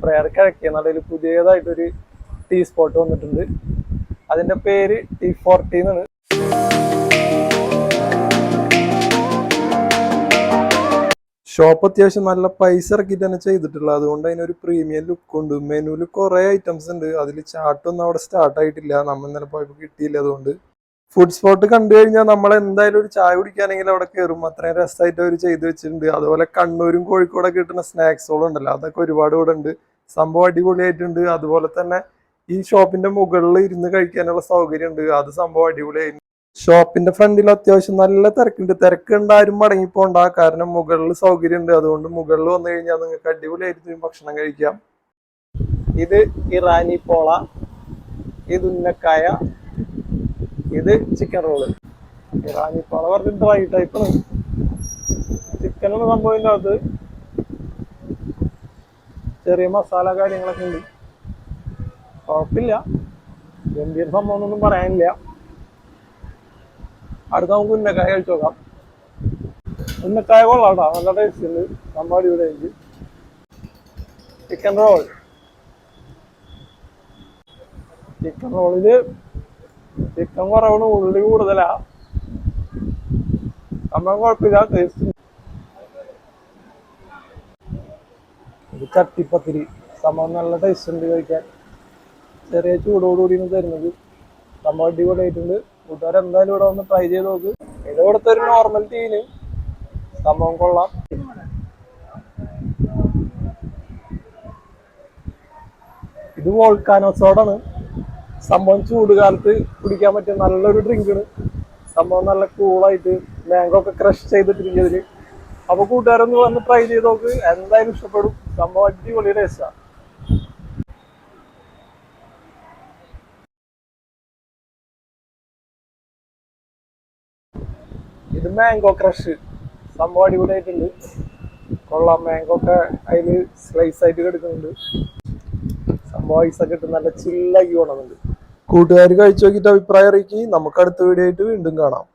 Triprayar കിഴക്കേനടയിൽ പുതിയതായിട്ടൊരു tea spot വന്നിട്ടുണ്ട്. അതിന്റെ പേര് T40 എന്നാണ്. ഷോപ്പ് അത്യാവശ്യം നല്ല പൈസ ഇറക്കിയിട്ട് തന്നെ ചെയ്തിട്ടുള്ളത്, അതുകൊണ്ട് അതിനൊരു പ്രീമിയം ലുക്ക് ഉണ്ട്. മെനുവിൽ കുറെ ഐറ്റംസ് ഉണ്ട്. അതിൽ ചാട്ടൊന്നും അവിടെ സ്റ്റാർട്ട് ആയിട്ടില്ല, നമ്മൾ ഇന്നലെ പോയപ്പോൾ കിട്ടിയില്ല. അതുകൊണ്ട് ഫുഡ് സ്പോട്ട് കണ്ടു കഴിഞ്ഞാൽ നമ്മൾ എന്തായാലും ഒരു ചായ കുടിക്കുകയാണെങ്കിൽ അവിടെ കയറും. അത്രയും രസമായിട്ട് അവർ ചെയ്ത് വെച്ചിട്ടുണ്ട്. അതുപോലെ കണ്ണൂരും കോഴിക്കോടൊക്കെ കിട്ടുന്ന സ്നാക്സുകളും ഉണ്ടല്ലോ, അതൊക്കെ ഒരുപാട് ഇവിടെ ഉണ്ട്. സംഭവം അടിപൊളിയായിട്ടുണ്ട്. അതുപോലെ തന്നെ ഈ ഷോപ്പിന്റെ മുകളിൽ ഇരുന്ന് കഴിക്കാനുള്ള സൗകര്യം ഉണ്ട്, അത് സംഭവം അടിപൊളിയായിരുന്നു. ഷോപ്പിന്റെ ഫ്രണ്ടിൽ അത്യാവശ്യം നല്ല തിരക്കുണ്ട്. തിരക്കുണ്ടാരും മടങ്ങിപ്പോണ്ട, കാരണം മുകളിൽ സൗകര്യം ഉണ്ട്. അതുകൊണ്ട് മുകളിൽ വന്നു കഴിഞ്ഞാൽ നിങ്ങൾക്ക് അടിപൊളിയായിട്ട് ഭക്ഷണം കഴിക്കാം. ഇത് ഇറാനി പോള, ഇത് ഉന്നക്കായ, ഇത് ചിക്കൻ റോള്. ഇറാനി പോള പറഞ്ഞ ഡ്രൈ ടൈപ്പാണ്. ചിക്കനൊന്നും സംഭവമില്ല, അത് ചെറിയ മസാല കാര്യങ്ങളൊക്കെ ഉണ്ട്. കുഴപ്പമില്ല, ഗംഭീര സംഭവം ഒന്നും പറയാനില്ല. അടുത്ത നമുക്ക് ഉന്നക്കായ കഴിച്ചു നോക്കാം. ഉന്നക്കായ കൊള്ളാട്ടോ, നല്ല ടേസ്റ്റ് ഉണ്ട്. സംഭവം അടിപൊളിയായിട്ട്. ചിക്കൻ റോൾ, ചിക്കൻ റോളില് ചിക്കൻ കുറവാണ്, ഉള്ളി കൂടുതലാ. സംഭവം കുഴപ്പമില്ല, ടേസ്റ്റ്. ഇത് ചട്ടിപ്പത്തിരി, സംഭവം നല്ല ടേസ്റ്റ് ഉണ്ട് കഴിക്കാൻ. ചെറിയ ചൂടോടുകൂടിയാണ് തരുന്നത്. സംഭവം അടിപൊളിയായിട്ടുണ്ട്. കൂട്ടുകാരെന്തായാലും ഇവിടെ വന്ന് ട്രൈ ചെയ്ത് നോക്ക്. ഇത് ഇവിടുത്തെ ഒരു നോർമൽ ടീന് സംഭവം കൊള്ളാം. ഇത് വോൾക്കാനോ സോഡാണ്. സംഭവം ചൂട് കാലത്ത് കുടിക്കാൻ പറ്റിയ നല്ലൊരു ഡ്രിങ്കാണ്. സംഭവം നല്ല കൂളായിട്ട് മാംഗോ ഒക്കെ ക്രഷ് ചെയ്തിട്ടിരിക്കും അതില്. അപ്പൊ കൂട്ടുകാരൊന്ന് വന്ന് ട്രൈ ചെയ്ത് നോക്ക്, എന്തായാലും ഇഷ്ടപ്പെടും. സംഭവം അടിപൊളി ടേസ്റ്റാ. ഇത് മാംഗോ ക്രഷ്, സംഭവം അടിപൊളിയായിട്ടുണ്ട്. കൊള്ളാം. മാംഗോ ഒക്കെ അതില് സ്ലൈസ് ആയിട്ട് കിടക്കുന്നുണ്ട്. സംഭവം ഐസൊക്കെ ഇട്ട് നല്ല ചില്ലാക്കി കൊണ്ടുവന്നുണ്ട്. കൂട്ടുകാർ കഴിച്ചു നോക്കിയിട്ട് അഭിപ്രായം അറിയിക്കും. നമുക്ക് അടുത്ത വീഡിയോ ആയിട്ട് വീണ്ടും കാണാം.